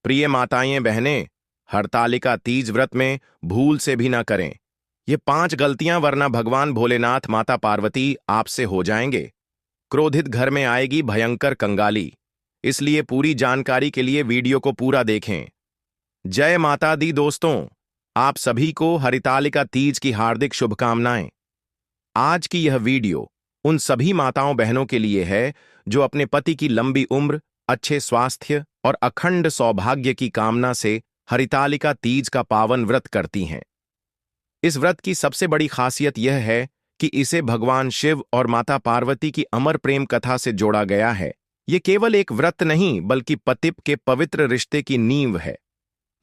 प्रिय माताएं बहनें, हरतालिका तीज व्रत में भूल से भी ना करें ये 5 गलतियां, वरना भगवान भोलेनाथ माता पार्वती आपसे हो जाएंगे। क्रोधित घर में आएगी भयंकर कंगाली। इसलिए पूरी जानकारी के लिए वीडियो को पूरा देखें। जय माता दी दोस्तों, आप सभी को हरितालिका तीज की हार्दिक शुभकामनाएं। आज की यह वीडियो उन सभी माताओं बहनों के लिए है जो अपने पति की लंबी उम्र, अच्छे स्वास्थ्य और अखंड सौभाग्य की कामना से हरितालिका तीज का पावन व्रत करती हैं। इस व्रत की सबसे बड़ी खासियत यह है कि इसे भगवान शिव और माता पार्वती की अमर प्रेम कथा से जोड़ा गया है। ये केवल एक व्रत नहीं, बल्कि पति के पवित्र रिश्ते की नींव है।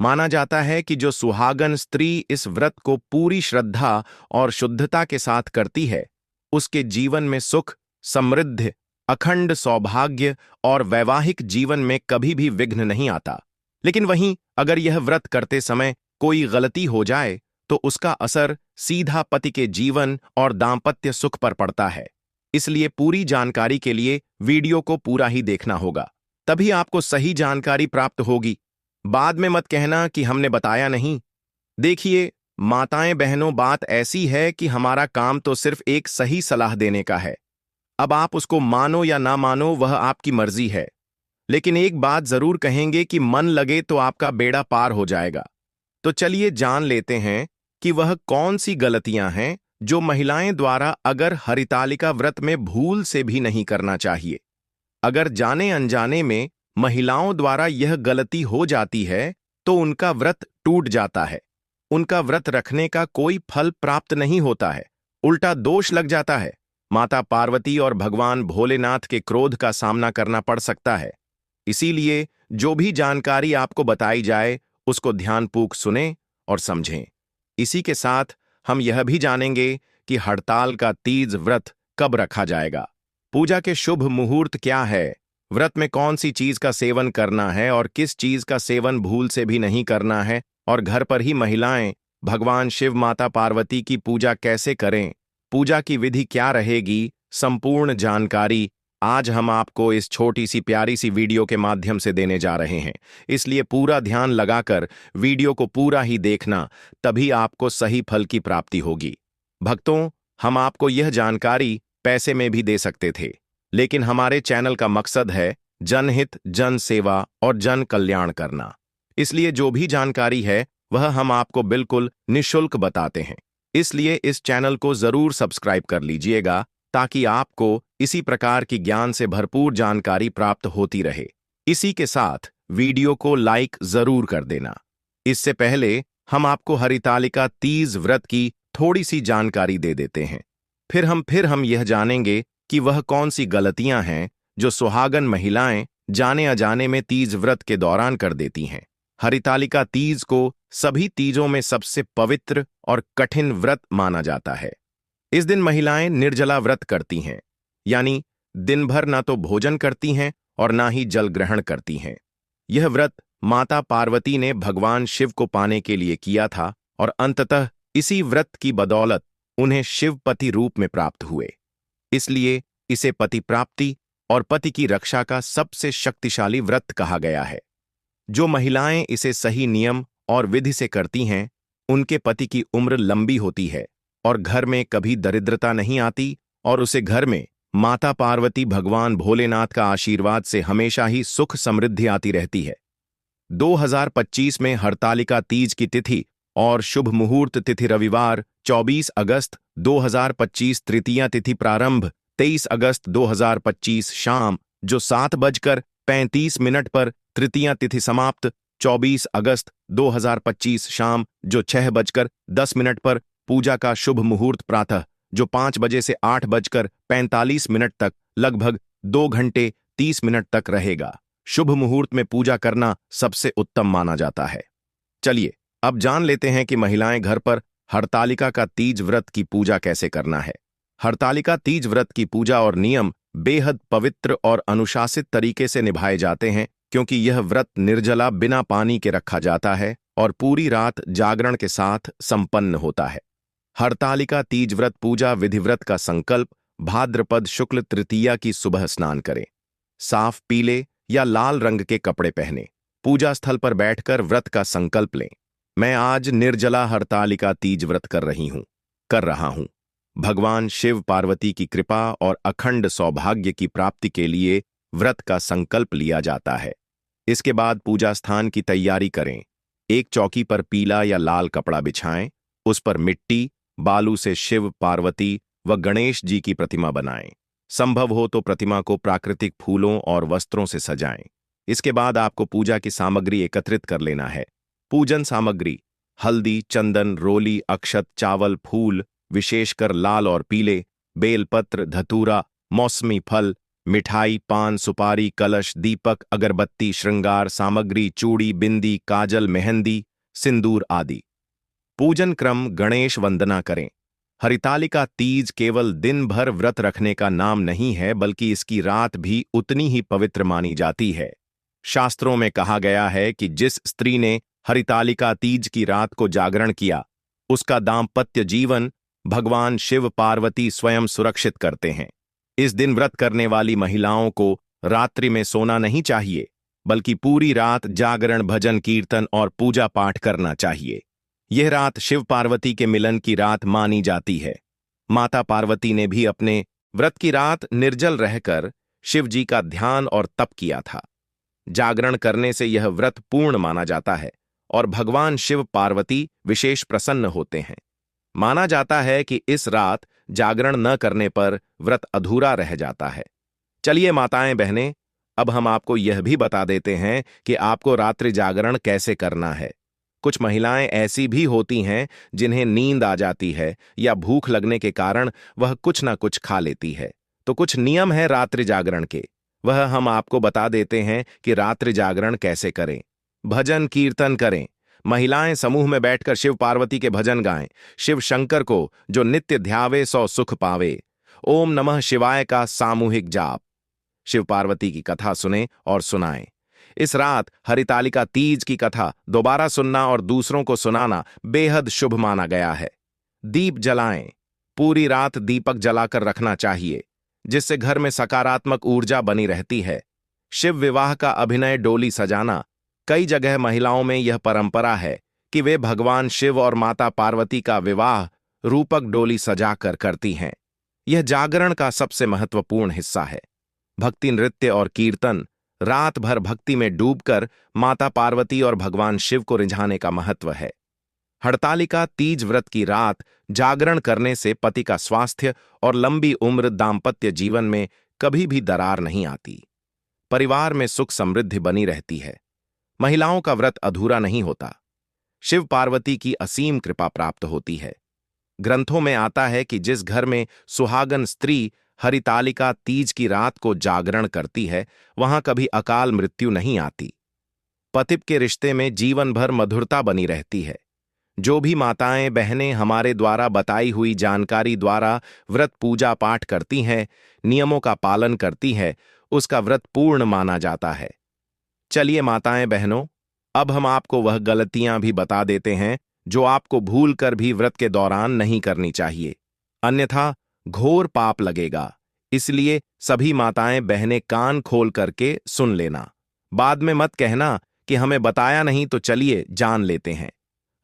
माना जाता है कि जो सुहागन स्त्री इस व्रत को पूरी श्रद्धा और शुद्धता के साथ करती है, उसके जीवन में सुख, समृद्धि, अखंड सौभाग्य और वैवाहिक जीवन में कभी भी विघ्न नहीं आता। लेकिन वहीं अगर यह व्रत करते समय कोई गलती हो जाए तो उसका असर सीधा पति के जीवन और दांपत्य सुख पर पड़ता है। इसलिए पूरी जानकारी के लिए वीडियो को पूरा ही देखना होगा, तभी आपको सही जानकारी प्राप्त होगी। बाद में मत कहना कि हमने बताया नहीं। देखिए माताएं बहनों, बात ऐसी है कि हमारा काम तो सिर्फ एक सही सलाह देने का है। अब आप उसको मानो या ना मानो, वह आपकी मर्जी है। लेकिन एक बात जरूर कहेंगे कि मन लगे तो आपका बेड़ा पार हो जाएगा। तो चलिए जान लेते हैं कि वह कौन सी गलतियां हैं जो महिलाएं द्वारा अगर हरितालिका व्रत में भूल से भी नहीं करना चाहिए। अगर जाने अनजाने में महिलाओं द्वारा यह गलती हो जाती है तो उनका व्रत टूट जाता है। उनका व्रत रखने का कोई फल प्राप्त नहीं होता है, उल्टा दोष लग जाता है। माता पार्वती और भगवान भोलेनाथ के क्रोध का सामना करना पड़ सकता है। इसीलिए जो भी जानकारी आपको बताई जाए उसको ध्यानपूर्वक सुनें और समझें। इसी के साथ हम यह भी जानेंगे कि हड़ताल का तीज व्रत कब रखा जाएगा, पूजा के शुभ मुहूर्त क्या है, व्रत में कौन सी चीज का सेवन करना है और किस चीज का सेवन भूल से भी नहीं करना है, और घर पर ही महिलाएं भगवान शिव माता पार्वती की पूजा कैसे करें, पूजा की विधि क्या रहेगी, संपूर्ण जानकारी आज हम आपको इस छोटी सी प्यारी सी वीडियो के माध्यम से देने जा रहे हैं। इसलिए पूरा ध्यान लगाकर वीडियो को पूरा ही देखना, तभी आपको सही फल की प्राप्ति होगी। भक्तों, हम आपको यह जानकारी पैसे में भी दे सकते थे, लेकिन हमारे चैनल का मकसद है जनहित, जन सेवा और जन कल्याण करना। इसलिए जो भी जानकारी है वह हम आपको बिल्कुल निःशुल्क बताते हैं। इसलिए इस चैनल को जरूर सब्सक्राइब कर लीजिएगा ताकि आपको इसी प्रकार की ज्ञान से भरपूर जानकारी प्राप्त होती रहे। इसी के साथ वीडियो को लाइक जरूर कर देना। इससे पहले हम आपको हरितालिका तीज व्रत की थोड़ी सी जानकारी दे देते हैं। फिर हम यह जानेंगे कि वह कौन सी गलतियां हैं जो सुहागन महिलाएं जाने अजाने में तीज व्रत के दौरान कर देती हैं। हरितालिका तीज को सभी तीजों में सबसे पवित्र और कठिन व्रत माना जाता है। इस दिन महिलाएं निर्जला व्रत करती हैं, यानी दिन भर ना तो भोजन करती हैं और ना ही जल ग्रहण करती हैं। यह व्रत माता पार्वती ने भगवान शिव को पाने के लिए किया था और अंततः इसी व्रत की बदौलत उन्हें शिवपति रूप में प्राप्त हुए। इसलिए इसे पति प्राप्ति और पति की रक्षा का सबसे शक्तिशाली व्रत कहा गया है। जो महिलाएं इसे सही नियम और विधि से करती हैं, उनके पति की उम्र लंबी होती है और घर में कभी दरिद्रता नहीं आती, और उसे घर में माता पार्वती भगवान भोलेनाथ का आशीर्वाद से हमेशा ही सुख समृद्धि आती रहती है। 2025 में हरतालिका तीज की तिथि और शुभ मुहूर्त तिथि रविवार 24 अगस्त 2025, तृतीया तिथि प्रारंभ 23 अगस्त 2025 शाम जो 7:35 पर, तृतीया तिथि समाप्त 24 अगस्त 2025 शाम जो 6:10 पर। पूजा का शुभ मुहूर्त प्रातः जो 5 बजे से 8:45 तक, लगभग 2 घंटे 30 मिनट तक रहेगा। शुभ मुहूर्त में पूजा करना सबसे उत्तम माना जाता है। चलिए अब जान लेते हैं कि महिलाएं घर पर हरतालिका का तीज व्रत की पूजा कैसे करना है। हरतालिका तीज व्रत की पूजा और नियम बेहद पवित्र और अनुशासित तरीके से निभाए जाते हैं, क्योंकि यह व्रत निर्जला बिना पानी के रखा जाता है और पूरी रात जागरण के साथ संपन्न होता है। हरतालिका तीज व्रत पूजा विधिव्रत का संकल्प: भाद्रपद शुक्ल तृतीया की सुबह स्नान करें, साफ पीले या लाल रंग के कपड़े पहने, पूजा स्थल पर बैठकर व्रत का संकल्प लें। मैं आज निर्जला हरतालिका तीज व्रत कर रहा हूं। भगवान शिव पार्वती की कृपा और अखंड सौभाग्य की प्राप्ति के लिए व्रत का संकल्प लिया जाता है। इसके बाद पूजा स्थान की तैयारी करें। एक चौकी पर पीला या लाल कपड़ा बिछाएं, उस पर मिट्टी, बालू से शिव, पार्वती व गणेश जी की प्रतिमा बनाएं। संभव हो तो प्रतिमा को प्राकृतिक फूलों और वस्त्रों से सजाएं। इसके बाद आपको पूजा की सामग्री एकत्रित कर लेना है। पूजन सामग्री: हल्दी, चंदन, रोली, अक्षत, चावल, फूल, विशेषकर लाल और पीले, बेलपत्र, धतूरा, मौसमी फल, मिठाई, पान, सुपारी, कलश, दीपक, अगरबत्ती, श्रृंगार सामग्री, चूड़ी, बिंदी, काजल, मेहंदी, सिंदूर आदि। पूजन क्रम: गणेश वंदना करें। हरितालिका तीज केवल दिन भर व्रत रखने का नाम नहीं है, बल्कि इसकी रात भी उतनी ही पवित्र मानी जाती है। शास्त्रों में कहा गया है कि जिस स्त्री ने हरितालिका तीज की रात को जागरण किया, उसका दाम्पत्य जीवन भगवान शिव पार्वती स्वयं सुरक्षित करते हैं। इस दिन व्रत करने वाली महिलाओं को रात्रि में सोना नहीं चाहिए, बल्कि पूरी रात जागरण, भजन, कीर्तन और पूजा पाठ करना चाहिए। यह रात शिव पार्वती के मिलन की रात मानी जाती है। माता पार्वती ने भी अपने व्रत की रात निर्जल रहकर शिव जी का ध्यान और तप किया था। जागरण करने से यह व्रत पूर्ण माना जाता है और भगवान शिव पार्वती विशेष प्रसन्न होते हैं। माना जाता है कि इस रात जागरण न करने पर व्रत अधूरा रह जाता है। चलिए माताएं बहनें, अब हम आपको यह भी बता देते हैं कि आपको रात्रि जागरण कैसे करना है। कुछ महिलाएं ऐसी भी होती हैं जिन्हें नींद आ जाती है या भूख लगने के कारण वह कुछ ना कुछ खा लेती है। तो कुछ नियम है रात्रि जागरण के, वह हम आपको बता देते हैं कि रात्रि जागरण कैसे करें। भजन कीर्तन करें। महिलाएं समूह में बैठकर शिव पार्वती के भजन गाएं। शिव शंकर को जो नित्य ध्यावे सो सुख पावे। ओम नमः शिवाय का सामूहिक जाप। शिव पार्वती की कथा सुने और सुनाएं। इस रात हरितालिका तीज की कथा दोबारा सुनना और दूसरों को सुनाना बेहद शुभ माना गया है। दीप जलाएं। पूरी रात दीपक जलाकर रखना चाहिए, जिससे घर में सकारात्मक ऊर्जा बनी रहती है। शिव विवाह का अभिनय डोली सजाना। कई जगह महिलाओं में यह परंपरा है कि वे भगवान शिव और माता पार्वती का विवाह रूपक डोली सजाकर करती हैं। यह जागरण का सबसे महत्वपूर्ण हिस्सा है। भक्ति नृत्य और कीर्तन। रात भर भक्ति में डूबकर माता पार्वती और भगवान शिव को रिझाने का महत्व है। हड़तालिका तीज व्रत की रात जागरण करने से पति का स्वास्थ्य और लंबी उम्र, दाम्पत्य जीवन में कभी भी दरार नहीं आती। परिवार में सुख समृद्धि बनी रहती है। महिलाओं का व्रत अधूरा नहीं होता। शिव पार्वती की असीम कृपा प्राप्त होती है। ग्रंथों में आता है कि जिस घर में सुहागन स्त्री हरितालिका तीज की रात को जागरण करती है, वहां कभी अकाल मृत्यु नहीं आती। पति के रिश्ते में जीवन भर मधुरता बनी रहती है। जो भी माताएं बहनें हमारे द्वारा बताई हुई जानकारी द्वारा व्रत पूजा पाठ करती हैं, नियमों का पालन करती है, उसका व्रत पूर्ण माना जाता है। चलिए माताएं बहनों, अब हम आपको वह गलतियां भी बता देते हैं जो आपको भूल कर भी व्रत के दौरान नहीं करनी चाहिए, अन्यथा घोर पाप लगेगा। इसलिए सभी माताएं बहनें कान खोल करके सुन लेना। बाद में मत कहना कि हमें बताया नहीं, तो चलिए जान लेते हैं।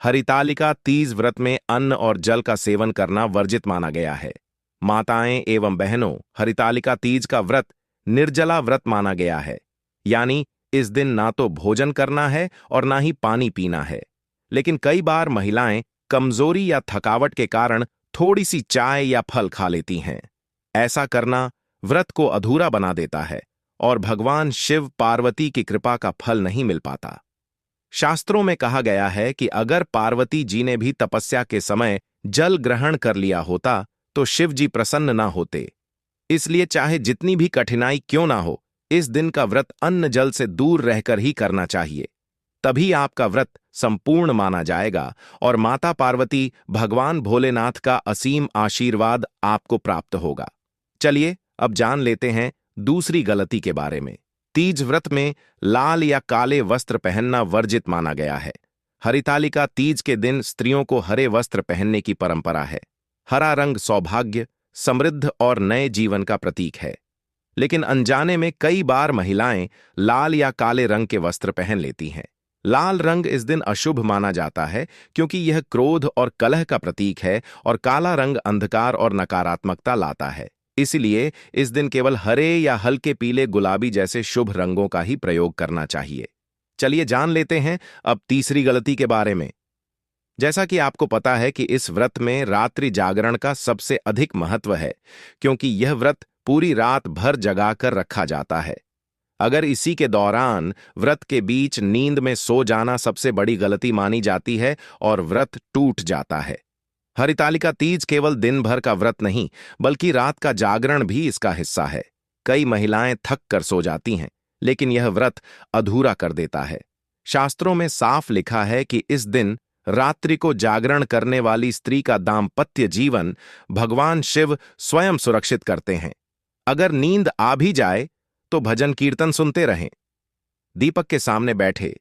हरितालिका तीज व्रत में अन्न और जल का सेवन करना वर्जित माना गया है। माताएं एवं बहनों, हरितालिका तीज का व्रत निर्जला व्रत माना गया है, यानी इस दिन ना तो भोजन करना है और ना ही पानी पीना है। लेकिन कई बार महिलाएं कमजोरी या थकावट के कारण थोड़ी सी चाय या फल खा लेती हैं। ऐसा करना व्रत को अधूरा बना देता है और भगवान शिव पार्वती की कृपा का फल नहीं मिल पाता। शास्त्रों में कहा गया है कि अगर पार्वती जी ने भी तपस्या के समय जल ग्रहण कर लिया होता तो शिव जी प्रसन्न ना होते। इसलिए चाहे जितनी भी कठिनाई क्यों ना हो, इस दिन का व्रत अन्न जल से दूर रहकर ही करना चाहिए। तभी आपका व्रत संपूर्ण माना जाएगा और माता पार्वती, भगवान भोलेनाथ का असीम आशीर्वाद आपको प्राप्त होगा। चलिए अब जान लेते हैं दूसरी गलती के बारे में। तीज व्रत में लाल या काले वस्त्र पहनना वर्जित माना गया है। हरितालिका तीज के दिन स्त्रियों को हरे वस्त्र पहनने की परंपरा है। हरा रंग सौभाग्य, समृद्ध और नए जीवन का प्रतीक है। लेकिन अनजाने में कई बार महिलाएं लाल या काले रंग के वस्त्र पहन लेती हैं। लाल रंग इस दिन अशुभ माना जाता है क्योंकि यह क्रोध और कलह का प्रतीक है और काला रंग अंधकार और नकारात्मकता लाता है। इसलिए इस दिन केवल हरे या हल्के पीले गुलाबी जैसे शुभ रंगों का ही प्रयोग करना चाहिए। चलिए जान लेते हैं अब तीसरी गलती के बारे में। जैसा कि आपको पता है कि इस व्रत में रात्रि जागरण का सबसे अधिक महत्व है, क्योंकि यह व्रत पूरी रात भर जगाकर रखा जाता है। अगर इसी के दौरान व्रत के बीच नींद में सो जाना सबसे बड़ी गलती मानी जाती है और व्रत टूट जाता है। हरितालिका तीज केवल दिन भर का व्रत नहीं, बल्कि रात का जागरण भी इसका हिस्सा है। कई महिलाएं थक कर सो जाती हैं, लेकिन यह व्रत अधूरा कर देता है। शास्त्रों में साफ लिखा है कि इस दिन रात्रि को जागरण करने वाली स्त्री का दाम्पत्य जीवन भगवान शिव स्वयं सुरक्षित करते हैं। अगर नींद आ भी जाए तो भजन कीर्तन सुनते रहें, दीपक के सामने बैठे,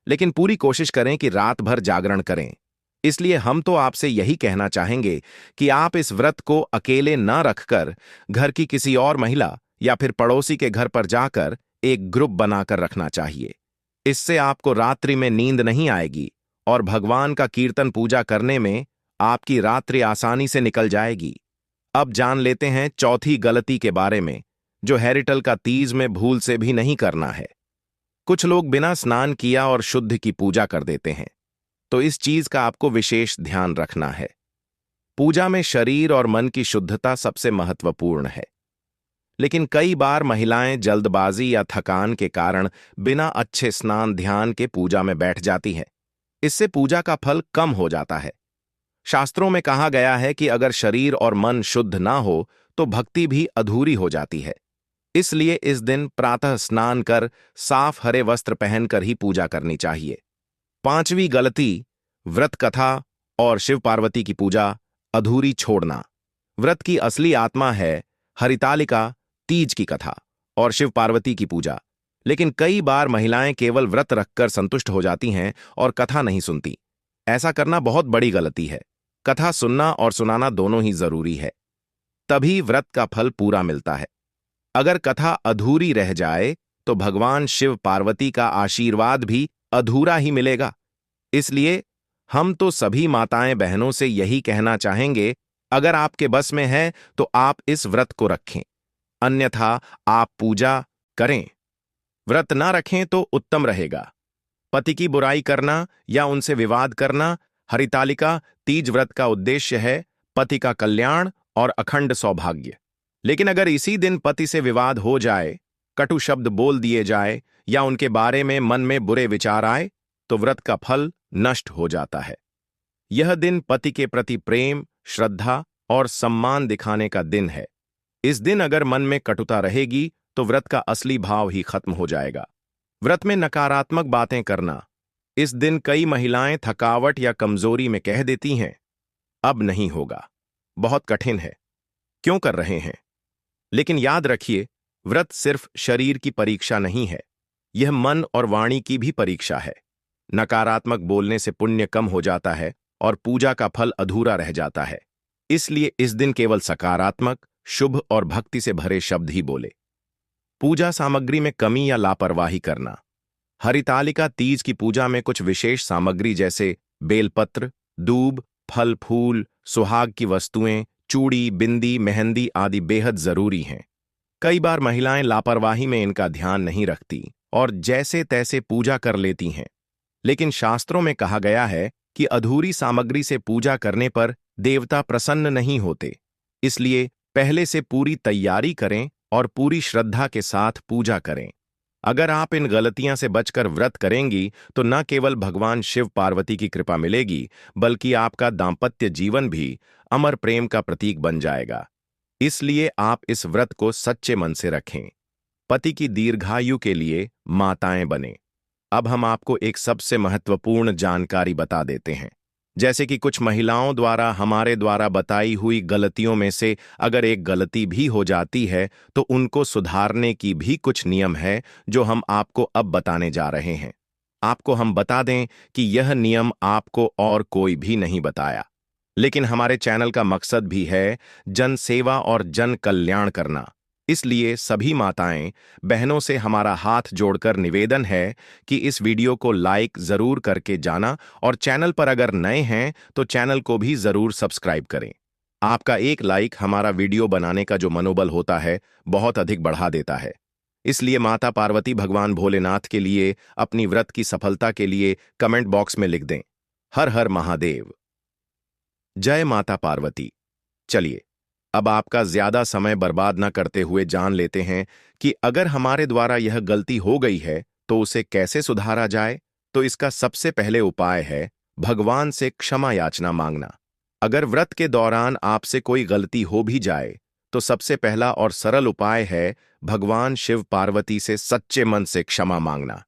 लेकिन पूरी कोशिश करें कि रात भर जागरण करें। इसलिए हम तो आपसे यही कहना चाहेंगे कि आप इस व्रत को अकेले न रखकर घर की किसी और महिला या फिर पड़ोसी के घर पर जाकर एक ग्रुप बनाकर रखना चाहिए। इससे आपको रात्रि में नींद नहीं आएगी और भगवान का कीर्तन पूजा करने में आपकी रात्रि आसानी से निकल जाएगी। अब जान लेते हैं चौथी गलती के बारे में, जो हैरिटल का तीज में भूल से भी नहीं करना है। कुछ लोग बिना स्नान किया और शुद्ध की पूजा कर देते हैं, तो इस चीज का आपको विशेष ध्यान रखना है। पूजा में शरीर और मन की शुद्धता सबसे महत्वपूर्ण है, लेकिन कई बार महिलाएं जल्दबाजी या थकान के कारण बिना अच्छे स्नान ध्यान के पूजा में बैठ जाती हैं। इससे पूजा का फल कम हो जाता है। शास्त्रों में कहा गया है कि अगर शरीर और मन शुद्ध ना हो तो भक्ति भी अधूरी हो जाती है। इसलिए इस दिन प्रातः स्नान कर साफ हरे वस्त्र पहनकर ही पूजा करनी चाहिए। पांचवी गलती, व्रत कथा और शिव पार्वती की पूजा अधूरी छोड़ना। व्रत की असली आत्मा है हरितालिका तीज की कथा और शिव पार्वती की पूजा, लेकिन कई बार महिलाएं केवल व्रत रखकर संतुष्ट हो जाती हैं और कथा नहीं सुनती। ऐसा करना बहुत बड़ी गलती है। कथा सुनना और सुनाना दोनों ही जरूरी है, तभी व्रत का फल पूरा मिलता है। अगर कथा अधूरी रह जाए तो भगवान शिव पार्वती का आशीर्वाद भी अधूरा ही मिलेगा। इसलिए हम तो सभी माताएं बहनों से यही कहना चाहेंगे, अगर आपके बस में है तो आप इस व्रत को रखें, अन्यथा आप पूजा करें। व्रत ना रखें तो उत्तम रहेगा। पति की बुराई करना या उनसे विवाद करना। हरितालिका तीज व्रत का उद्देश्य है पति का कल्याण और अखंड सौभाग्य। लेकिन अगर इसी दिन पति से विवाद हो जाए, कटु शब्द बोल दिए जाए या उनके बारे में मन में बुरे विचार आए, तो व्रत का फल नष्ट हो जाता है। यह दिन पति के प्रति प्रेम, श्रद्धा और सम्मान दिखाने का दिन है। इस दिन अगर मन में कटुता रहेगी तो व्रत का असली भाव ही खत्म हो जाएगा। व्रत में नकारात्मक बातें करना। इस दिन कई महिलाएं थकावट या कमजोरी में कह देती हैं, अब नहीं होगा, बहुत कठिन है, क्यों कर रहे हैं। लेकिन याद रखिए, व्रत सिर्फ शरीर की परीक्षा नहीं है, यह मन और वाणी की भी परीक्षा है। नकारात्मक बोलने से पुण्य कम हो जाता है और पूजा का फल अधूरा रह जाता है। इसलिए इस दिन केवल सकारात्मक, शुभ और भक्ति से भरे शब्द ही बोले। पूजा सामग्री में कमी या लापरवाही करना। हरितालिका तीज की पूजा में कुछ विशेष सामग्री जैसे बेलपत्र, दूब, फल फूल, सुहाग की वस्तुएं, चूड़ी, बिंदी, मेहंदी आदि बेहद जरूरी हैं। कई बार महिलाएं लापरवाही में इनका ध्यान नहीं रखती और जैसे तैसे पूजा कर लेती हैं। लेकिन शास्त्रों में कहा गया है कि अधूरी सामग्री से पूजा करने पर देवता प्रसन्न नहीं होते। इसलिए पहले से पूरी तैयारी करें और पूरी श्रद्धा के साथ पूजा करें। अगर आप इन गलतियां से बचकर व्रत करेंगी तो न केवल भगवान शिव पार्वती की कृपा मिलेगी, बल्कि आपका दाम्पत्य जीवन भी अमर प्रेम का प्रतीक बन जाएगा। इसलिए आप इस व्रत को सच्चे मन से रखें। पति की दीर्घायु के लिए माताएं बने। अब हम आपको एक सबसे महत्वपूर्ण जानकारी बता देते हैं। जैसे कि कुछ महिलाओं द्वारा हमारे द्वारा बताई हुई गलतियों में से अगर एक गलती भी हो जाती है तो उनको सुधारने की भी कुछ नियम है जो हम आपको अब बताने जा रहे हैं। आपको हम बता दें कि यह नियम आपको और कोई भी नहीं बताया, लेकिन हमारे चैनल का मकसद भी है जन सेवा और जन कल्याण करना। इसलिए सभी माताएं बहनों से हमारा हाथ जोड़कर निवेदन है कि इस वीडियो को लाइक जरूर करके जाना और चैनल पर अगर नए हैं तो चैनल को भी जरूर सब्सक्राइब करें। आपका एक लाइक हमारा वीडियो बनाने का जो मनोबल होता है बहुत अधिक बढ़ा देता है। इसलिए माता पार्वती भगवान भोलेनाथ के लिए अपनी व्रत की सफलता के लिए कमेंट बॉक्स में लिख दें, हर हर महादेव, जय माता पार्वती। चलिए अब आपका ज्यादा समय बर्बाद न करते हुए जान लेते हैं कि अगर हमारे द्वारा यह गलती हो गई है तो उसे कैसे सुधारा जाए। तो इसका सबसे पहले उपाय है भगवान से क्षमा याचना मांगना। अगर व्रत के दौरान आपसे कोई गलती हो भी जाए तो सबसे पहला और सरल उपाय है भगवान शिव पार्वती से सच्चे मन से क्षमा मांगना।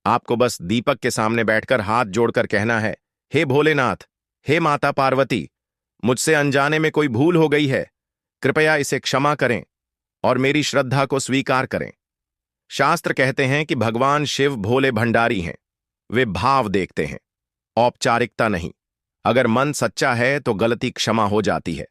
आपको बस दीपक के सामने बैठकर हाथ जोड़कर कहना है, हे भोलेनाथ, हे माता पार्वती, मुझसे अनजाने में कोई भूल हो गई है, कृपया इसे क्षमा करें और मेरी श्रद्धा को स्वीकार करें। शास्त्र कहते हैं कि भगवान शिव भोले भंडारी हैं, वे भाव देखते हैं, औपचारिकता नहीं। अगर मन सच्चा है तो गलती क्षमा हो जाती है।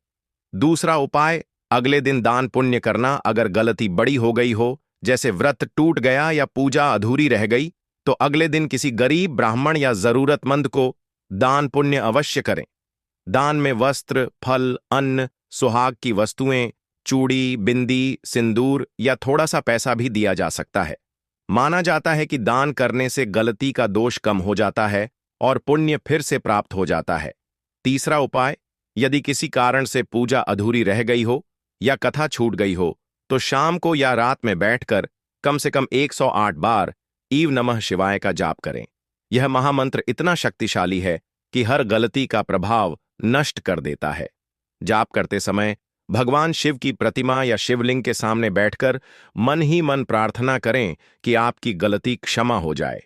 दूसरा उपाय, अगले दिन दान पुण्य करना। अगर गलती बड़ी हो गई हो, जैसे व्रत टूट गया या पूजा अधूरी रह गई, तो अगले दिन किसी गरीब ब्राह्मण या जरूरतमंद को दान पुण्य अवश्य करें। दान में वस्त्र, फल, अन्न, सुहाग की वस्तुएं, चूड़ी, बिंदी, सिंदूर या थोड़ा सा पैसा भी दिया जा सकता है। माना जाता है कि दान करने से गलती का दोष कम हो जाता है और पुण्य फिर से प्राप्त हो जाता है। तीसरा उपाय, यदि किसी कारण से पूजा अधूरी रह गई हो या कथा छूट गई हो तो शाम को या रात में बैठकर कम से कम 108 बार ईव नमः शिवाय का जाप करें। यह महामंत्र इतना शक्तिशाली है कि हर गलती का प्रभाव नष्ट कर देता है। जाप करते समय भगवान शिव की प्रतिमा या शिवलिंग के सामने बैठकर मन ही मन प्रार्थना करें कि आपकी गलती क्षमा हो जाए।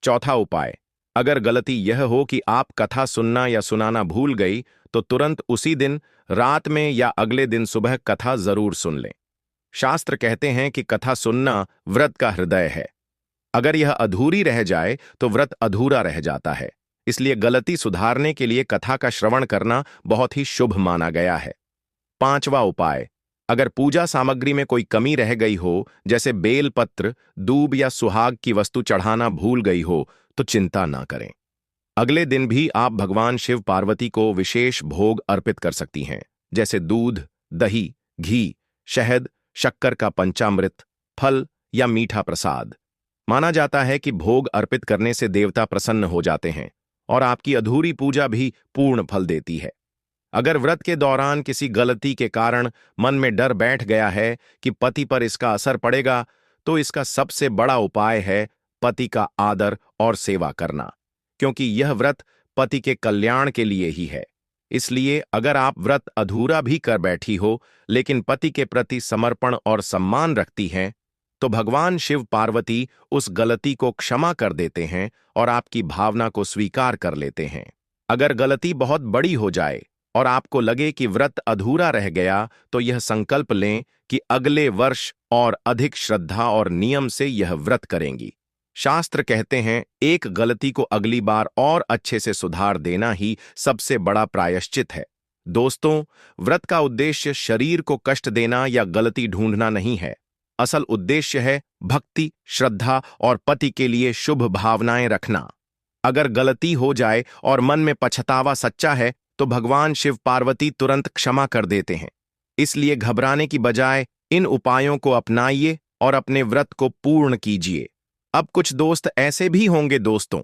चौथा उपाय, अगर गलती यह हो कि आप कथा सुनना या सुनाना भूल गई तो तुरंत उसी दिन रात में या अगले दिन सुबह कथा जरूर सुन लें। शास्त्र कहते हैं कि कथा सुनना व्रत का हृदय है। अगर यह अधूरी रह जाए तो व्रत अधूरा रह जाता है। इसलिए गलती सुधारने के लिए कथा का श्रवण करना बहुत ही शुभ माना गया है। पांचवा उपाय, अगर पूजा सामग्री में कोई कमी रह गई हो, जैसे बेल पत्र, दूब या सुहाग की वस्तु चढ़ाना भूल गई हो, तो चिंता ना करें। अगले दिन भी आप भगवान शिव पार्वती को विशेष भोग अर्पित कर सकती हैं, जैसे दूध, दही, घी, शहद, शक्कर का पंचामृत, फल या मीठा प्रसाद। माना जाता है कि भोग अर्पित करने से देवता प्रसन्न हो जाते हैं और आपकी अधूरी पूजा भी पूर्ण फल देती है। अगर व्रत के दौरान किसी गलती के कारण मन में डर बैठ गया है कि पति पर इसका असर पड़ेगा, तो इसका सबसे बड़ा उपाय है पति का आदर और सेवा करना, क्योंकि यह व्रत पति के कल्याण के लिए ही है। इसलिए अगर आप व्रत अधूरा भी कर बैठी हो लेकिन पति के प्रति समर्पण और सम्मान रखती हैं, तो भगवान शिव पार्वती उस गलती को क्षमा कर देते हैं और आपकी भावना को स्वीकार कर लेते हैं। अगर गलती बहुत बड़ी हो जाए और आपको लगे कि व्रत अधूरा रह गया, तो यह संकल्प लें कि अगले वर्ष और अधिक श्रद्धा और नियम से यह व्रत करेंगी। शास्त्र कहते हैं, एक गलती को अगली बार और अच्छे से सुधार देना ही सबसे बड़ा प्रायश्चित है। दोस्तों, व्रत का उद्देश्य शरीर को कष्ट देना या गलती ढूंढना नहीं है। असल उद्देश्य है भक्ति, श्रद्धा और पति के लिए शुभ भावनाएं रखना। अगर गलती हो जाए और मन में पछतावा सच्चा है तो भगवान शिव पार्वती तुरंत क्षमा कर देते हैं। इसलिए घबराने की बजाय इन उपायों को अपनाइए और अपने व्रत को पूर्ण कीजिए। अब कुछ दोस्त ऐसे भी होंगे दोस्तों